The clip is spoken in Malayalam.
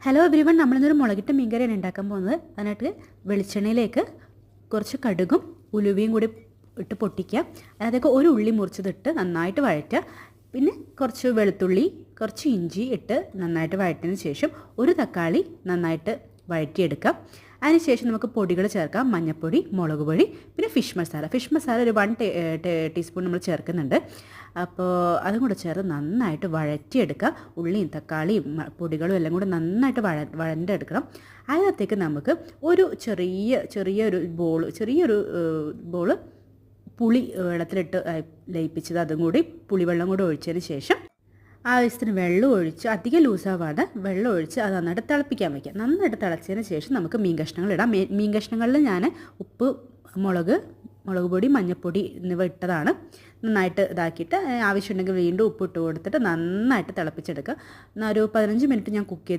ഹലോ എവരിവൺ, നമ്മളിന്നൊരു മുളകിട്ട മീൻകറിയാണ് ഉണ്ടാക്കാൻ പോകുന്നത്. അതിനായിട്ട് വെളിച്ചെണ്ണയിലേക്ക് കുറച്ച് കടുകും ഉലുവയും കൂടി ഇട്ട് പൊട്ടിക്കുക. അതിലേക്ക് ഒരു ഉള്ളി മുറിച്ചതിട്ട് നന്നായിട്ട് വഴറ്റുക. പിന്നെ കുറച്ച് വെളുത്തുള്ളി, കുറച്ച് ഇഞ്ചി ഇട്ട് നന്നായിട്ട് വഴറ്റിയതിന് ശേഷം ഒരു തക്കാളി നന്നായിട്ട് വഴറ്റിയെടുക്കാം. അതിനുശേഷം നമുക്ക് പൊടികൾ ചേർക്കാം. മഞ്ഞൾപ്പൊടി, മുളക് പൊടി, പിന്നെ ഫിഷ് മസാല ഒരു 1 ടീസ്പൂൺ നമ്മൾ ചേർക്കുന്നുണ്ട്. അപ്പോൾ അതും കൂടെ ചേർത്ത് നന്നായിട്ട് വഴറ്റിയെടുക്കുക. ഉള്ളിയും തക്കാളിയും പൊടികളും എല്ലാം കൂടെ നന്നായിട്ട് വഴണ്ടെടുക്കണം. അതിനകത്തേക്ക് നമുക്ക് ഒരു ചെറിയൊരു ബോൾ പുളി വെള്ളത്തിലിട്ട് ലയിപ്പിച്ചത്, അതും കൂടി പുളിവെള്ളം കൂടെ ഒഴിച്ചതിന് ശേഷം ആവശ്യത്തിന് വെള്ളം ഒഴിച്ച്, അധികം ലൂസാവാതെ വെള്ളം ഒഴിച്ച് അത് നന്നായിട്ട് തിളപ്പിക്കാൻ വയ്ക്കുക. നന്നായിട്ട് തിളച്ചതിന് ശേഷം നമുക്ക് മീൻ കഷ്ണങ്ങൾ ഇടാം. മീൻ കഷ്ണങ്ങളിൽ ഞാൻ ഉപ്പ്, മുളക് പൊടി, മഞ്ഞൾപ്പൊടി എന്നിവ ഇട്ടതാണ്. നന്നായിട്ട് ഇതാക്കിയിട്ട് ആവശ്യമുണ്ടെങ്കിൽ വീണ്ടും ഉപ്പ് ഇട്ട് കൊടുത്തിട്ട് നന്നായിട്ട് തിളപ്പിച്ചെടുക്കുക. ഒരു 15 മിനിറ്റ് ഞാൻ കുക്ക് ചെയ്തിട്ട്